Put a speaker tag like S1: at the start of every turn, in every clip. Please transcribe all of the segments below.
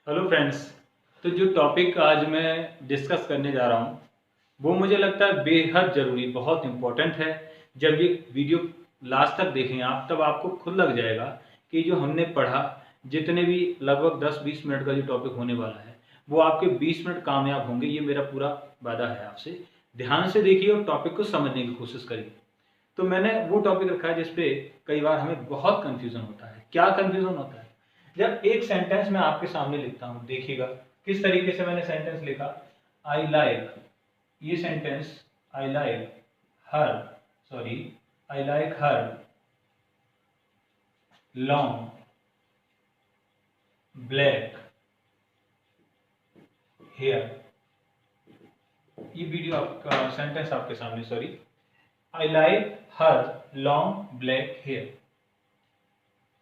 S1: Hello friends. तो जो topic आज मैं डिस्कस करने जा रहा हूँ वो मुझे लगता है बेहद ज़रूरी, बहुत इम्पोर्टेंट है। जब ये वीडियो लास्ट तक देखें आप, तब आपको खुद लग जाएगा कि जो हमने पढ़ा, जितने भी लगभग 10-20 मिनट का जो टॉपिक होने वाला है, वो आपके 20 मिनट कामयाब होंगे। ये मेरा पूरा वादा है आपसे। ध्यान से देखिए और टॉपिक को समझने की कोशिश करिए। तो मैंने वो टॉपिक रखा है जिसपे कई बार हमें बहुत कंफ्यूजन होता है। क्या कंफ्यूजन होता है? जब एक सेंटेंस मैं आपके सामने लिखता हूं, देखिएगा किस तरीके से मैंने सेंटेंस लिखा। आई लाइक, ये sentence, I like her, sorry, I like her long black hair. ये वीडियो आपका सेंटेंस आपके सामने, sorry, I like her long black hair.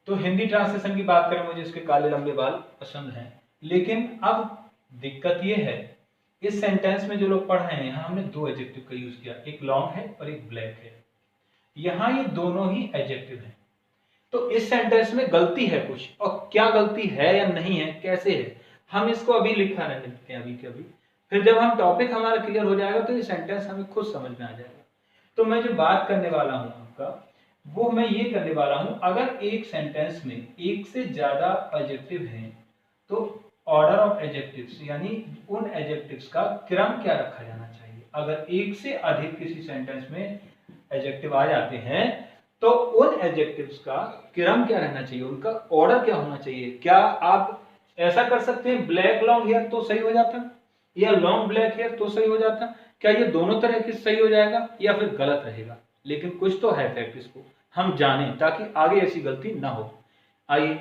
S1: तो हिंदी ट्रांसलेशन की बात करें, मुझे इसके काले लंबे बाल पसंद हैं। लेकिन अब दिक्कत ये है, इस सेंटेंस में जो लोग पढ़ रहे हैं, यहाँ हमने दो एडजेक्टिव का यूज किया, एक लॉन्ग है और एक ब्लैक है। यहाँ ये दोनों ही एडजेक्टिव हैं। तो इस सेंटेंस में गलती है कुछ, और क्या गलती है या नहीं है, कैसे है, हम इसको अभी लिखा रहने देते हैं, अभी के अभी। फिर जब हम टॉपिक हमारा क्लियर हो जाएगा तो ये सेंटेंस हमें खुद समझ में आ जाएगा। तो मैं जो बात करने वाला हूं आपका, वो मैं ये करने वाला हूं, अगर एक सेंटेंस में एक से ज्यादा एडजेक्टिव हैं तो ऑर्डर ऑफ एडजेक्टिव्स, यानी उन एडजेक्टिव्स का क्रम क्या रखा जाना चाहिए। अगर एक से अधिक किसी सेंटेंस में एडजेक्टिव आ जाते हैं तो उन एडजेक्टिव्स का क्रम क्या रहना चाहिए, उनका ऑर्डर क्या होना चाहिए। क्या आप ऐसा कर सकते हैं ब्लैक लॉन्ग हेयर तो सही हो जाता, या लॉन्ग ब्लैक हेयर तो सही हो जाता? क्या ये दोनों तरह की सही हो जाएगा या फिर गलत रहेगा? लेकिन कुछ तो है फैक्ट, इसको हम जानें ताकि आगे ऐसी गलती ना हो। आइए,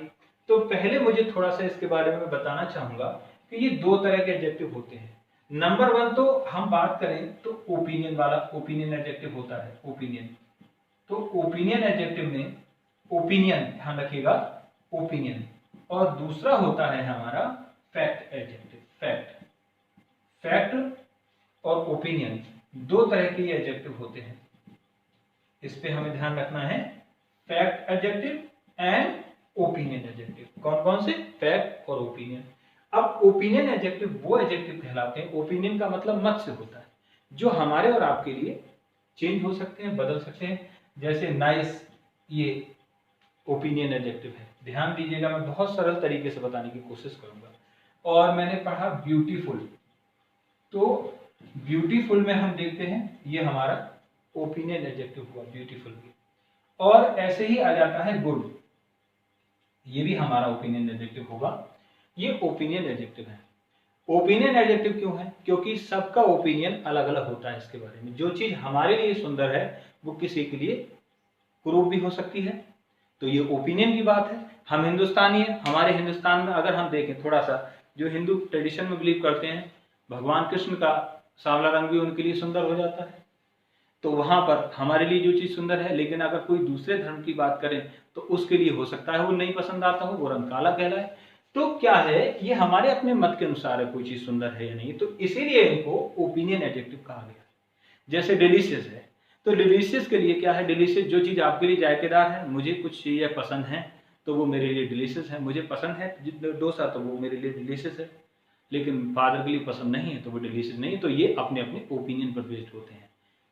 S1: तो पहले मुझे थोड़ा सा इसके बारे में बताना चाहूंगा कि ये दो तरह के एडजेक्टिव होते हैं। नंबर वन, तो हम बात करें तो ओपिनियन वाला, ओपिनियन एडजेक्टिव होता है, ओपिनियन। तो ओपिनियन एडजेक्टिव में ओपिनियन, ध्यान रखिएगा, ओपिनियन। और दूसरा होता है हमारा फैक्ट एडजेक्टिव, फैक्ट। फैक्ट और ओपिनियन दो तरह के एडजेक्टिव होते हैं, इस पे हमें ध्यान रखना है। Fact adjective and opinion adjective. कौन कौन से? फैक्ट और ओपिनियन। अब ओपिनियन एडजेक्टिव वो एडजेक्टिव कहलाते हैं, ओपिनियन का मतलब मत से होता है, जो हमारे और आपके लिए चेंज हो सकते हैं, बदल सकते हैं। जैसे नाइस, ये ओपिनियन एडजेक्टिव है। ध्यान दीजिएगा, मैं बहुत सरल तरीके से बताने की कोशिश करूंगा। और मैंने पढ़ा ब्यूटीफुल, तो ब्यूटीफुल में हम देखते हैं ये हमारा ओपिनियन एडजेक्टिव हुआ, ब्यूटीफुल भी। और ऐसे ही आ जाता है गुड, ये भी हमारा ओपिनियन एडजेक्टिव होगा। ये ओपिनियन एडजेक्टिव है। ओपिनियन एडजेक्टिव क्यों है? क्योंकि सबका ओपिनियन अलग अलग होता है इसके बारे में। जो चीज हमारे लिए सुंदर है वो किसी के लिए क्रूप भी हो सकती है। तो ये ओपिनियन की बात है। हम हिंदुस्तानी है, हमारे हिंदुस्तान में अगर हम देखें थोड़ा सा, जो हिंदू ट्रेडिशन में बिलीव करते हैं, भगवान कृष्ण का सांवला रंग भी उनके लिए सुंदर हो जाता है। तो वहां पर हमारे लिए जो चीज सुंदर है, लेकिन अगर कोई दूसरे धर्म की बात करें तो उसके लिए हो सकता है वो नहीं पसंद आता हो, वो रंग काला कहलाए। तो क्या है, ये हमारे अपने मत के अनुसार है कोई चीज सुंदर है या नहीं। तो इसीलिए इनको ओपिनियन एडजेक्टिव कहा गया। जैसे डिलीशियस है, तो डिलीशियस के लिए क्या है? डिलीशियस, जो चीज आपके लिए जायकेदार है, मुझे कुछ चीजें पसंद है तो वो मेरे लिए डिलीशियस है। मुझे पसंद है डोसा तो वो मेरे लिए डिलीशियस है, लेकिन फादर के लिए पसंद नहीं है तो वो डिलीशियस नहीं है। तो ये अपने अपने ओपिनियन पर बेस्ड होते हैं।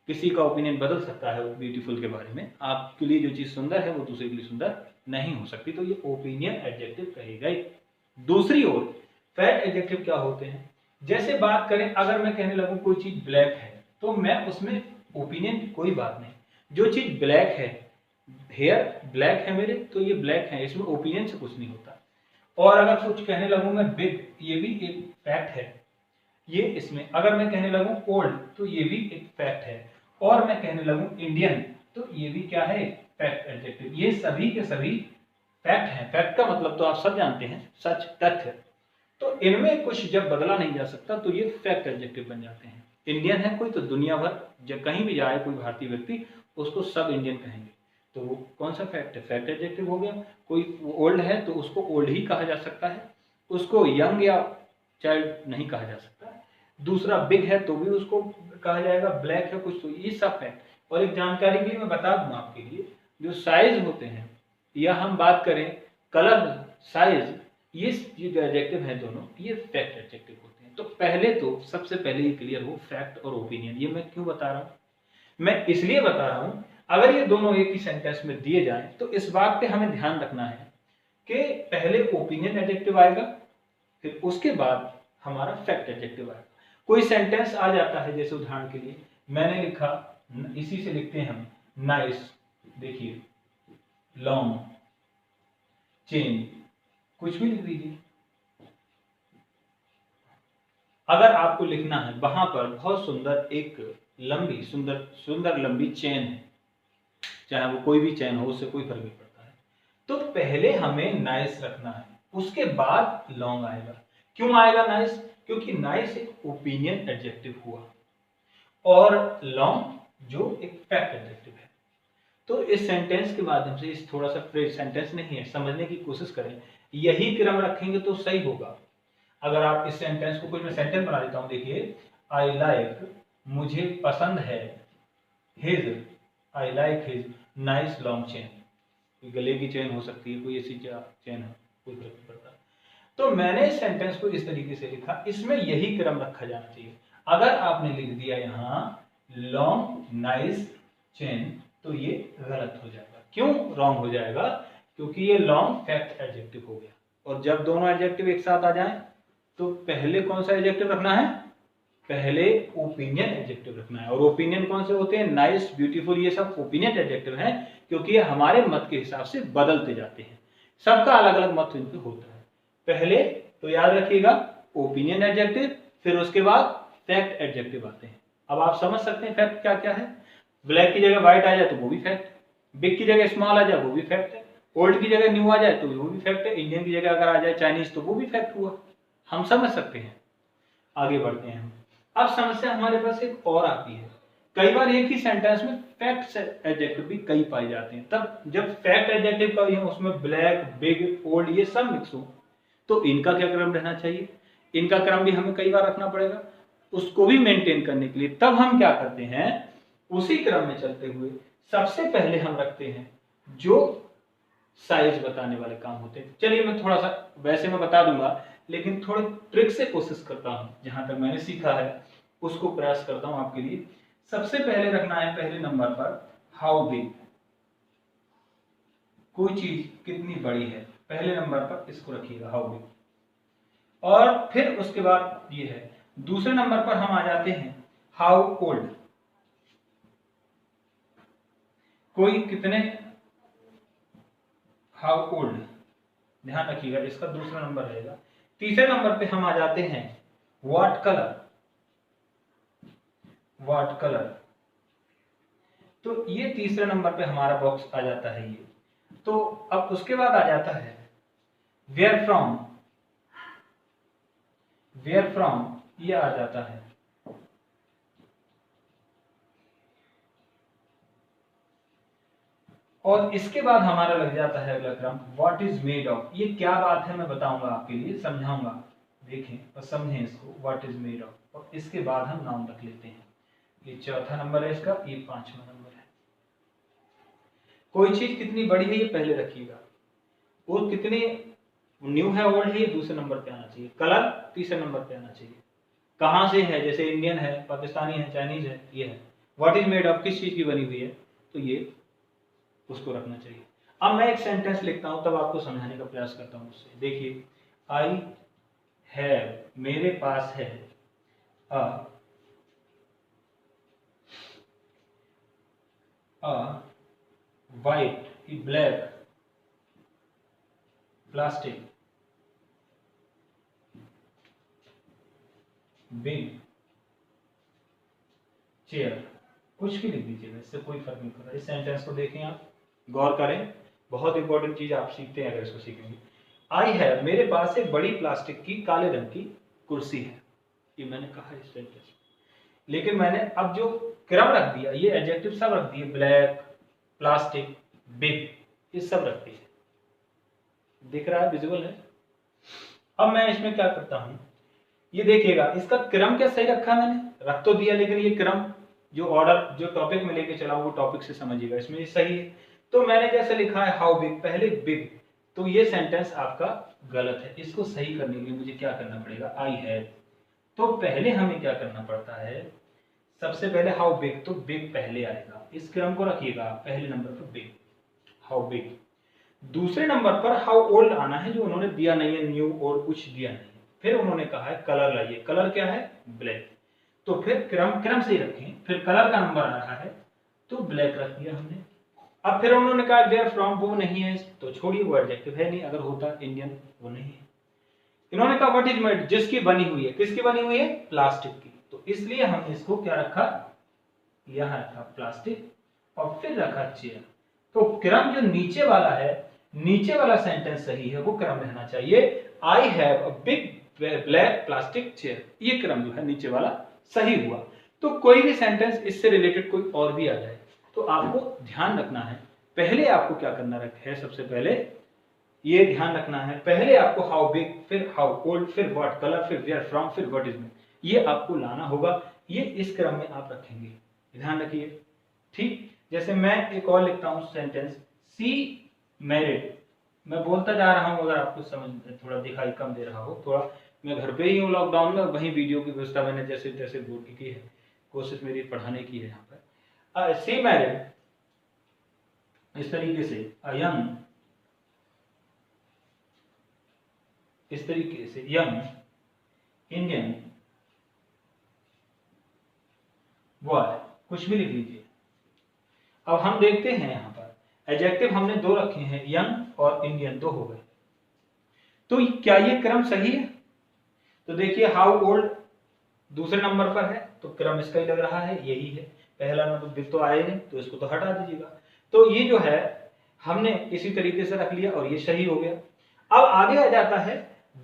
S1: किसी का ओपिनियन बदल सकता है ब्यूटीफुल के बारे में। आपके लिए जो चीज सुंदर है वो दूसरे के लिए सुंदर नहीं हो सकती। तो ये ओपिनियन एडजेक्टिव कहेगा। दूसरी ओर फैक्ट एडजेक्टिव क्या होते हैं? जैसे बात करें, अगर मैं कहने लगूं कोई चीज ब्लैक है तो मैं उसमें ओपिनियन की कोई बात नहीं। जो चीज ब्लैक है, हेयर ब्लैक है मेरे, तो ये ब्लैक है, इसमें ओपिनियन से कुछ नहीं होता। और अगर कुछ कहने लगूं मैं बिग, ये भी एक फैक्ट है। ये इसमें अगर मैं कहने लगूं ओल्ड तो ये भी एक फैक्ट है। और मैं कहने लगूं इंडियन तो ये भी क्या है? Fact adjective. ये सभी के सभी फैक्ट है। फैक्ट का मतलब तो आप सब जानते हैं, सच, तथ्य। तो इनमें कुछ जब बदला नहीं जा सकता तो ये फैक्ट एडजेक्टिव बन जाते हैं। इंडियन है कोई तो दुनिया भर, जब कहीं भी जाए कोई भारतीय व्यक्ति, उसको सब इंडियन कहेंगे। तो वो कौन सा फैक्ट है? फैक्ट एडजेक्टिव हो गया। कोई ओल्ड है तो उसको ओल्ड ही कहा जा सकता है, उसको यंग या चाइल्ड नहीं कहा जा सकता। दूसरा बिग है तो भी उसको कहा जाएगा, ब्लैक है कुछ तो, ये सब फैक्ट। और एक जानकारी के लिए मैं बता दूं आपके लिए, जो साइज होते हैं या हम बात करें कलर, साइज, ये जो एडजेक्टिव है दोनों, ये फैक्ट एडजेक्टिव होते हैं। तो पहले तो सबसे पहले ये क्लियर हो फैक्ट और ओपिनियन। ये मैं क्यों बता रहा हूँ? मैं इसलिए बता रहा हूँ, अगर ये दोनों एक ही सेंटेंस में दिए जाएं तो इस बात पे हमें ध्यान रखना है कि पहले ओपिनियन एडजेक्टिव आएगा, फिर उसके बाद हमारा फैक्ट एडजेक्टिव आएगा। कोई सेंटेंस आ जाता है, जैसे उदाहरण के लिए मैंने लिखा, इसी से लिखते हैं हम नाइस, देखिए लॉन्ग, चेन, कुछ भी लिख दीजिए। अगर आपको लिखना है वहां पर बहुत सुंदर एक लंबी सुंदर लंबी चेन है, चाहे वो कोई भी चेन हो, उससे कोई फर्क नहीं पड़ता है, तो पहले हमें नाइस रखना है, उसके बाद लॉन्ग आएगा। क्यों आएगा नाइस? क्योंकि नाइस एक ओपिनियन एडजेक्टिव हुआ और लॉन्ग जो एक फैक्ट एडजेक्टिव है। तो इस सेंटेंस के माध्यम से, इस थोड़ा सा फ्रेज सेंटेंस नहीं है, समझने की कोशिश करें, यही क्रम रखेंगे तो सही होगा। अगर आप इस सेंटेंस को, कुछ मैं सेंटेंस बना देता हूं, देखिए आई लाइक, मुझे पसंद है, his, I like his nice long chain. कोई गले की चेन हो सकती है, कोई ऐसी चेन है, कोई फर्क नहीं पड़ता। तो मैंने इस सेंटेंस को इस तरीके से लिखा, इसमें यही क्रम रखा जाना चाहिए। अगर आपने लिख दिया यहां लॉन्ग नाइस चेन, तो ये गलत हो जाएगा। क्यों रॉन्ग हो जाएगा? क्योंकि ये लॉन्ग फैक्ट एडजेक्टिव हो गया, और जब दोनों एडजेक्टिव एक साथ आ जाएं तो पहले कौन सा एडजेक्टिव रखना है? पहले ओपिनियन एडजेक्टिव रखना है। और ओपिनियन कौन से होते हैं? नाइस, ब्यूटीफुल, ये सब ओपिनियन एडजेक्टिव हैं, क्योंकि ये हमारे मत के हिसाब से बदलते जाते हैं। सबका अलग अलग मत इनके होता है। पहले तो याद रखिएगा ओपिनियन एडजेक्टिव, फिर उसके बाद फैक्ट एडजेक्टिव आते हैं। अब आप समझ सकते हैं फैक्ट क्या क्या है। ब्लैक की जगह व्हाइट आ जाए तो वो भी फैक्ट है, बिग की जगह स्मॉल आ जाए वो भी फैक्ट है, ओल्ड की जगह न्यू आ जाए तो वो भी फैक्ट है, इंडियन की जगह अगर आ जाए चाइनीज तो वो भी फैक्ट हुआ। हम समझ सकते हैं। आगे बढ़ते हैं हम। अब समस्या हमारे पास एक और आती है, कई बार एक ही सेंटेंस में फैक्ट एडजेक्टिव भी कई पाए जाते हैं। तब जब फैक्ट एडजेक्टिव का ही उसमें ब्लैक, बिग, ओल्ड ये सब मिक्स हो, तो इनका क्या क्रम रहना चाहिए? इनका क्रम भी हमें कई बार रखना पड़ेगा। उसको भी मेंटेन करने के लिए तब हम क्या करते हैं, उसी क्रम में चलते हुए सबसे पहले हम रखते हैं जो साइज बताने वाले काम होते हैं। चलिए मैं थोड़ा सा, वैसे मैं बता दूंगा, लेकिन थोड़ी ट्रिक से कोशिश करता हूं, जहां तक मैंने सीखा है उसको प्रयास करता हूं आपके लिए। सबसे पहले रखना है पहले नंबर पर हाउ बिग, कोई चीज कितनी बड़ी है, पहले नंबर पर इसको रखिएगा हाउ बिग। और फिर उसके बाद ये है, दूसरे नंबर पर हम आ जाते हैं हाउ ओल्ड, कोई कितने, हाउ ओल्ड, ध्यान रखिएगा इसका दूसरा नंबर रहेगा। तीसरे नंबर पे हम आ जाते हैं व्हाट कलर, व्हाट कलर, तो ये तीसरे नंबर पे हमारा बॉक्स आ जाता है ये। तो अब उसके बाद आ जाता है वेयर फ्रॉम, वेयर फ्रॉम ये आ जाता है। और इसके बाद हमारा लग जाता है अगला क्रम व्हाट इज मेड ऑफ। ये क्या बात है मैं बताऊंगा आपके लिए, समझाऊंगा, देखें और समझें इसको, व्हाट इज मेड ऑफ। और इसके बाद हम नाउन रख लेते हैं। ये चौथा नंबर है इसका, ये पांचवा नंबर है। कोई चीज कितनी बड़ी है ये पहले रखिएगा, वो कितनी न्यू है, ओल्ड है, ये दूसरे नंबर पे आना चाहिए। कलर तीसरे नंबर पे आना चाहिए। कहाँ से है, जैसे इंडियन है, पाकिस्तानी है, चाइनीज है, ये है। व्हाट इज मेड ऑफ किस चीज की बनी हुई है, तो ये उसको रखना चाहिए। अब मैं एक सेंटेंस लिखता हूं, तब आपको समझाने का प्रयास करता हूं उससे। देखिए आई हैव, मेरे पास है, अ white, black plastic, big chair, कुछ भी लिख दीजिएगा, इससे कोई फर्क नहीं पड़ता। इस सेंटेंस को देखें, आप गौर करें, बहुत इंपॉर्टेंट चीज आप सीखते हैं अगर इसको सीखेंगे। आई है, मेरे पास एक बड़ी प्लास्टिक की काले रंग की कुर्सी है, ये मैंने कहा इस सेंटेंस। लेकिन मैंने अब जो क्रम रख दिया, ये एडजेक्टिव सब रख दिए, ब्लैक, प्लास्टिक, बिग, ये सब रख दिए। दिख रहा है, विजुअल है। अब मैं इसमें क्या करता हूं, ये देखिएगा, इसका क्रम क्या सही रखा मैंने, रख तो दिया, लेकिन ये क्रम जो ऑर्डर जो टॉपिक में लेके चला वो टॉपिक से समझिएगा, इसमें ये सही है। तो मैंने जैसे लिखा है हाउ बिग, पहले बिग, तो ये सेंटेंस आपका गलत है। इसको सही करने के लिए मुझे क्या करना पड़ेगा, आई हैव। तो पहले हमें क्या करना पड़ता है, सबसे पहले हाउ बिग, तो बिग पहले आएगा, इस क्रम को रखिएगा। पहले नंबर पर बिग, हाउ बिग। दूसरे नंबर पर हाउ ओल्ड आना है, जो उन्होंने दिया नहीं है, न्यू और कुछ दिया नहीं है। फिर उन्होंने कहा है कलर लाइए, कलर क्या है, ब्लैक। तो फिर क्रम से ही रखें। फिर कलर का नंबर आ रहा है तो ब्लैक रख दिया हमने। अब फिर उन्होंने कहा वेयर फ्रॉम, वो नहीं है तो छोड़िए, वो एडजेक्टिव है नहीं, अगर होता इंडियन, वो नहीं है। इन्होंने कहा व्हाट इज मेड, जिसकी बनी हुई है, किसकी बनी हुई है, प्लास्टिक की, तो इसलिए हम इसको क्या रखा, यहां रखा प्लास्टिक, और फिर रखा चेयर। तो क्रम जो नीचे वाला है, नीचे वाला सेंटेंस सही है, वो क्रम रहना चाहिए, I have a big black plastic chair, ये क्रम जो है नीचे वाला सही हुआ। तो कोई भी सेंटेंस इससे रिलेटेड कोई और भी आ जाए तो आपको ध्यान रखना है, पहले आपको क्या करना है, सबसे पहले ये ध्यान रखना है, पहले आपको हाउ बिग, फिर हाउ ओल्ड, फिर व्हाट कलर, फिर वेयर फ्रॉम, फिर व्हाट इज मेड, ये आपको लाना होगा। ये इस क्रम में आप रखेंगे, ध्यान रखिए। ठीक, जैसे मैं एक और लिखता हूं सेंटेंस, सी मैरिड, मैं बोलता जा रहा हूं, अगर आपको समझ थोड़ा दिखाई कम दे रहा हो, थोड़ा मैं घर पे ही हूँ लॉकडाउन में, वहीं वीडियो की व्यवस्था मैंने जैसे तैसे बोर्ड की है, कोशिश मेरी पढ़ाने की है यहाँ पर। सी मैरिड, इस तरीके से यंग, इस तरीके से यंग इंडियन बॉय, कुछ भी लिख लीजिए। अब हम देखते हैं यहाँ पर एडजेक्टिव हमने दो रखे हैं, यंग और इंडियन, दो हो गए। तो क्या ये क्रम सही है, तो देखिए हाउ ओल्ड दूसरे नंबर पर है, तो क्रम इसका ही लग रहा है, यही है, पहला नंबर बिग तो आए नहीं, तो इसको तो हटा दीजिएगा। तो ये जो है हमने इसी तरीके से रख लिया और ये सही हो गया। अब आगे आ जाता है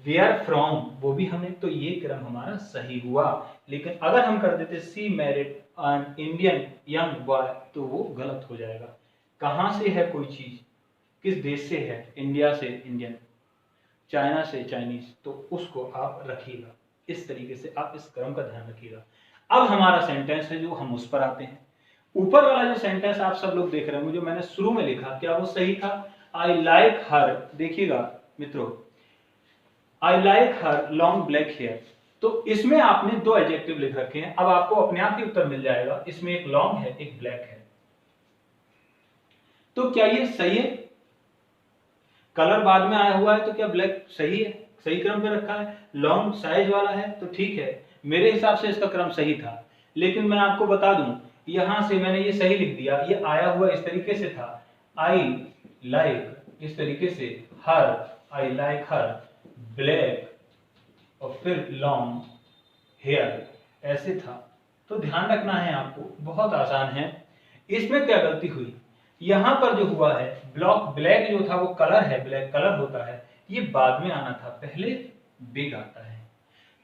S1: वेयर फ्रॉम, वो भी हमने, तो ये क्रम हमारा सही हुआ। लेकिन अगर हम कर देते सी married an Indian young boy, तो वो गलत हो जाएगा। कहां से है कोई चीज, किस देश से है, इंडिया से इंडियन, चाइना से चाइनीज, तो उसको आप रखिएगा। इस तरीके से आप इस क्रम का ध्यान रखिएगा। अब हमारा सेंटेंस है जो हम उस पर आते हैं। ऊपर वाला जो सेंटेंस आप सब लोग देख रहे हैं, जो मैंने शुरू में लिखा, क्या वो सही था, आई लाइक हर, देखिएगा मित्रों, I like her long black hair, तो इसमें आपने दो एडजेक्टिव लिख रखे हैं। अब आपको अपने आप ही उत्तर मिल जाएगा, इसमें एक लॉन्ग है एक ब्लैक है, तो क्या ये सही है, कलर बाद में आया हुआ है तो क्या ब्लैक सही है, सही क्रम पे रखा है, लॉन्ग साइज वाला है तो ठीक है, मेरे हिसाब से इसका क्रम सही था। लेकिन मैं आपको बता दूं, यहां से मैंने ये सही लिख दिया, ये आया हुआ इस तरीके से था, आई लाइक, इस तरीके से हर, आई लाइक हर ब्लैक, और फिर लॉन्ग हेयर, ऐसे था। तो ध्यान रखना है आपको, बहुत आसान है। इसमें क्या गलती हुई, यहां पर जो हुआ है ब्लैक जो था वो कलर है, ब्लैक कलर होता है, ये बाद में आना था, पहले बिग आता है।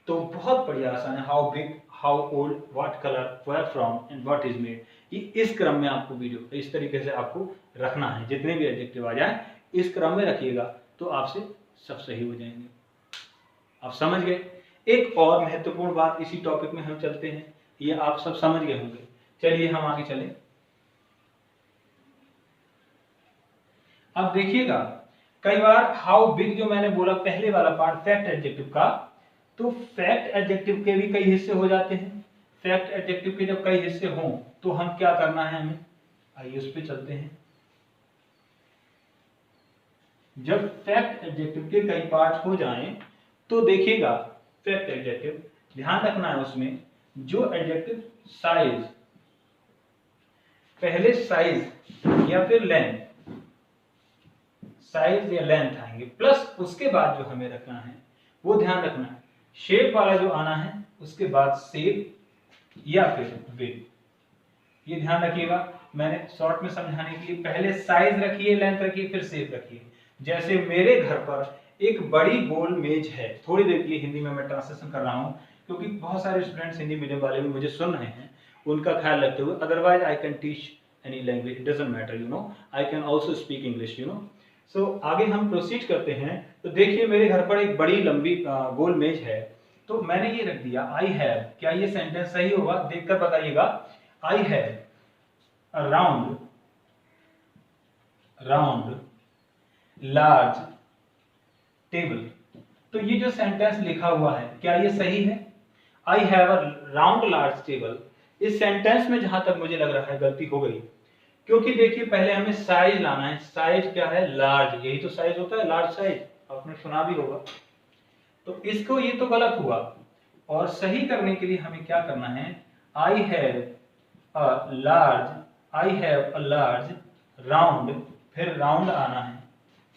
S1: तो बहुत बढ़िया आसान है, how big, how old, what colour, where from and what is made, ये इस क्रम में आपको वीडियो इस तरीके से आपको रखना है। जितने भी एडजेक्टिव आ जाए इस क्रम में रखिएगा, तो आपसे सब सही हो जाएंगे। आप समझ गए। एक और महत्वपूर्ण बात इसी टॉपिक में हम चलते हैं, ये आप सब समझ गए होंगे, चलिए हम आगे चलें। अब देखिएगा, कई बार हाउ बिग जो मैंने बोला पहले वाला पार्ट फैक्ट एडजेक्टिव का, तो फैक्ट एडजेक्टिव के भी कई हिस्से हो जाते हैं। फैक्ट एडजेक्टिव के जब कई हिस्से हों तो हम क्या करना है हमें, आइए उस पर चलते हैं। जब फैक्ट एडजेक्टिव के कई पार्ट हो जाएं तो देखिएगा, फैक्ट एडजेक्टिव ध्यान रखना है, उसमें जो एडजेक्टिव साइज, पहले साइज या फिर लेंथ, साइज या लेंथ आएंगे, प्लस उसके बाद जो हमें रखना है वो ध्यान रखना है, शेप वाला जो आना है उसके बाद शेप या फिर विड्थ, ये ध्यान रखिएगा। मैंने शॉर्ट में समझाने के लिए पहले साइज रखिए, लेंथ रखिए, फिर शेप रखिए। जैसे मेरे घर पर एक बड़ी गोल मेज है, थोड़ी देर के लिए हिंदी में मैं ट्रांसलेशन कर रहा हूं क्योंकि बहुत सारे स्टूडेंट्स हिंदी मीडियम वाले भी मुझे सुन रहे हैं, उनका ख्याल रखते हुए, otherwise I can teach any language, it doesn't matter, you know, I can also speak English, you know. So आगे हम प्रोसीड करते हैं। तो देखिए मेरे घर पर एक बड़ी लंबी गोल मेज है, तो मैंने ये रख दिया आई हैव, क्या ये सेंटेंस सही होगा, देखकर बताइएगा। I have a round large table. तो ये जो सेंटेंस लिखा हुआ है क्या ये सही है? I have a round large table, इस सेंटेंस में जहां तक मुझे लग रहा है गलती हो गई, क्योंकि देखिए पहले हमें साइज लाना है। साइज क्या है? लार्ज, यही तो साइज होता है, लार्ज साइज, आपने सुना भी होगा। तो इसको ये तो गलत हुआ, और सही करने के लिए हमें क्या करना है? I have a large, I have a large round, फिर राउंड आना है,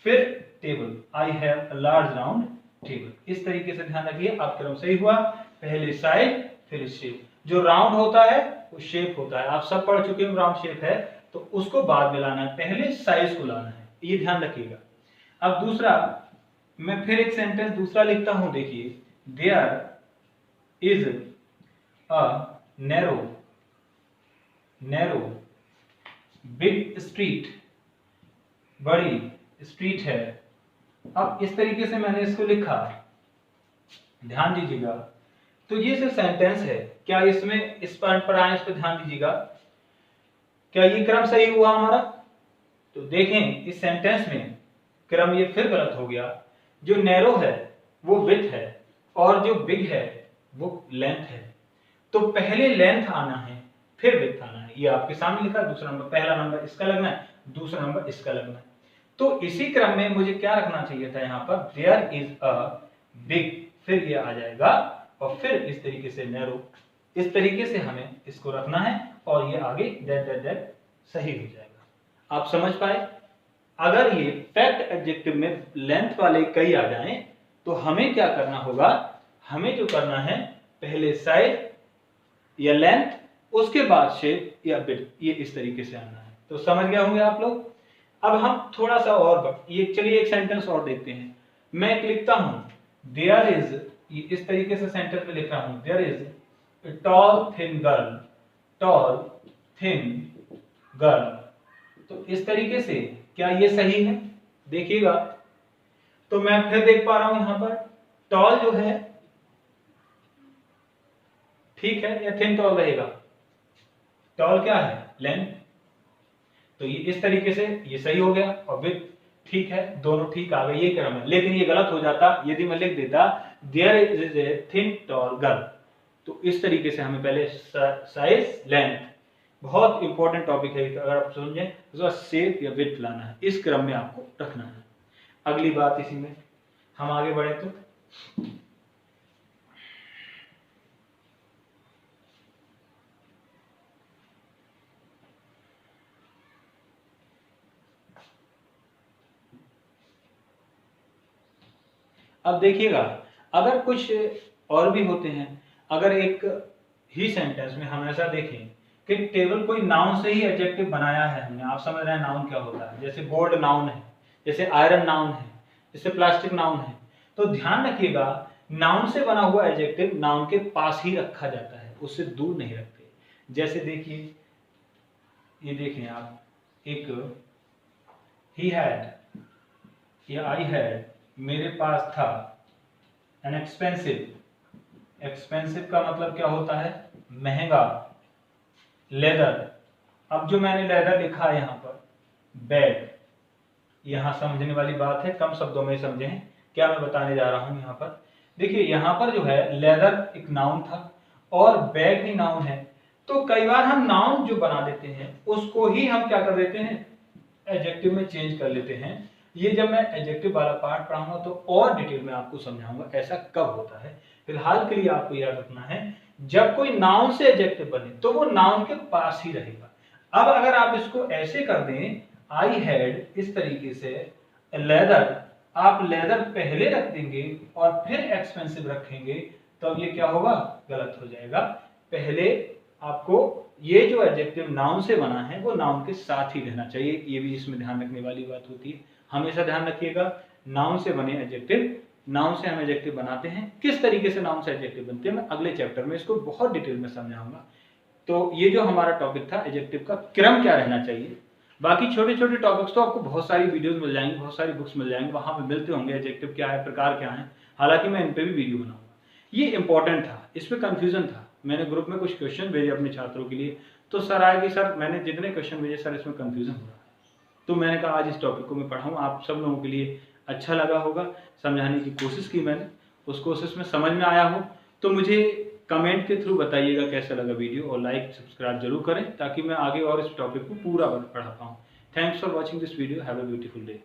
S1: फिर table, I have a large round table. इस तरीके से ध्यान रखिए, आप क्रम सही हुआ, पहले साइज फिर शेप। जो राउंड होता है वो शेप होता है, आप सब पढ़ चुके हो राउंड शेप है, तो उसको बाद में लाना है, पहले साइज को लाना है, ये ध्यान रखिएगा। अब दूसरा, मैं फिर एक सेंटेंस दूसरा लिखता हूं, देखिए, there is a narrow big street, बड़ी स्ट्रीट है। अब इस तरीके से मैंने इसको लिखा, ध्यान दीजिएगा। तो ये सिर्फ सेंटेंस है, क्या इसमें इस पॉइंट पर आए, इस पर ध्यान दीजिएगा, क्या ये क्रम सही हुआ हमारा? तो देखें इस सेंटेंस में क्रम ये फिर गलत हो गया। जो नैरो है वो विड्थ है, और जो बिग है वो लेंथ है। तो पहले लेंथ आना है फिर विड्थ आना है, ये आपके सामने लिखा है। दूसरा नंबर, पहला नंबर इसका लगना है, दूसरा नंबर इसका लगना है। तो इसी क्रम में मुझे क्या रखना चाहिए था यहाँ पर? देयर इज अ बिग, फिर ये आ जाएगा, और फिर इस तरीके से नैरो, इस तरीके से हमें इसको रखना है, और ये आगे दैट दैट दैट सही हो जाएगा। आप समझ पाए? अगर ये फैक्ट एडजेक्टिव में लेंथ वाले कई आ जाएं तो हमें क्या करना होगा? हमें जो करना है, पहले साइज या लेंथ, उसके बाद शेप या विड्थ, ये इस तरीके से आना है। तो समझ गए होंगे आप लोग। अब हम थोड़ा सा और ये, चलिए एक सेंटेंस और देखते हैं। मैं एक लिखता हूं, देयर इज, इस तरीके से सेंटेंस में लिख रहा हूं, there is tall thin girl, tall thin girl. तो इस तरीके से क्या ये सही है? देखिएगा, तो मैं फिर देख पा रहा हूं यहां पर टॉल जो है ठीक है, या थिन टॉल रहेगा? टॉल क्या है? लेंथ। तो ये इस तरीके से ये सही हो गया, और विड्थ ठीक है, दोनों ठीक आ गए, ये क्रम है। लेकिन ये गलत हो जाता यदि मैं लिख देता there is a thin tall girl. तो इस तरीके से हमें पहले साइज, लेंथ, बहुत इंपॉर्टेंट टॉपिक है, अगर आप समझें, उसका शेप या विड्थ लाना है, इस क्रम में आपको रखना है। अगली बात इसी में हम आगे बढ़े तो अब देखिएगा, अगर कुछ और भी होते हैं, अगर एक ही सेंटेंस में हम ऐसा देखें कि टेबल कोई नाउन से ही एडजेक्टिव बनाया है हमने, आप समझ रहे हैं नाउन क्या होता है, जैसे गोल्ड नाउन है, जैसे आयरन नाउन है, जैसे प्लास्टिक नाउन है, तो ध्यान रखिएगा नाउन से बना हुआ एडजेक्टिव नाउन के पास ही रखा जाता है, उससे दूर नहीं रखते। जैसे देखिए, ये देखें आप, एक ही हैड या आई हैड, मेरे पास था, एन एक्सपेंसिव, एक्सपेंसिव का मतलब क्या होता है? महंगा। लेदर, अब जो मैंने लेदर लिखा है यहाँ पर, बैग, यहाँ समझने वाली बात है, कम शब्दों में समझें क्या मैं बताने जा रहा हूँ यहाँ पर। देखिए यहाँ पर जो है लेदर एक नाउन था और बैग भी नाउन है, तो कई बार हम नाउन जो बना देते हैं उसको ही हम क्या कर देते हैं? एडजेक्टिव में चेंज कर लेते हैं। ये जब मैं एडजेक्टिव वाला पार्ट पढ़ाऊंगा तो और डिटेल में आपको समझाऊंगा ऐसा कब होता है। फिलहाल के लिए आपको याद रखना है, जब कोई नाउन से एडजेक्टिव बने तो वो नाउन के पास ही रहेगा। अब अगर आप इसको ऐसे कर दें, आई हैड, इस तरीके से लेदर, आप लेदर पहले रख देंगे और फिर एक्सपेंसिव रखेंगे, तो ये क्या होगा? गलत हो जाएगा। पहले आपको ये जो एडजेक्टिव नाउन से बना है वो नाउन के साथ ही रहना चाहिए, ये भी इसमें ध्यान रखने वाली बात होती है। हमेशा ध्यान रखिएगा, नाउन से बने एडजेक्टिव, नाउन से हम एडजेक्टिव बनाते हैं, किस तरीके से नाउन से एडजेक्टिव बनते हैं मैं अगले चैप्टर में इसको बहुत डिटेल में समझाऊंगा। तो ये जो हमारा टॉपिक था एडजेक्टिव का क्रम क्या रहना चाहिए, बाकी छोटे छोटे टॉपिक्स तो आपको बहुत सारी वीडियोस मिल जाएंगी, बहुत सारी बुक्स मिल जाएंगी, वहां पे मिलते होंगे एडजेक्टिव क्या है, प्रकार क्या है। हालांकि मैं इन पे भी वीडियो बनाऊंगा। ये इंपॉर्टेंट था, इस पे कंफ्यूजन था, मैंने ग्रुप में कुछ क्वेश्चन भेजे अपने छात्रों के लिए, तो सर आए कि सर मैंने जितने क्वेश्चन भेजे सर इसमें कंफ्यूजन हो रहा है, तो मैंने कहा आज इस टॉपिक को मैं पढ़ाऊँ आप सब लोगों के लिए, अच्छा लगा होगा, समझाने की कोशिश की मैंने, उस कोशिश में समझ में आया हो तो मुझे कमेंट के थ्रू बताइएगा कैसा लगा वीडियो, और लाइक सब्सक्राइब जरूर करें ताकि मैं आगे और इस टॉपिक को पूरा पढ़ा पाऊँ। Thanks for watching this video, have a beautiful day.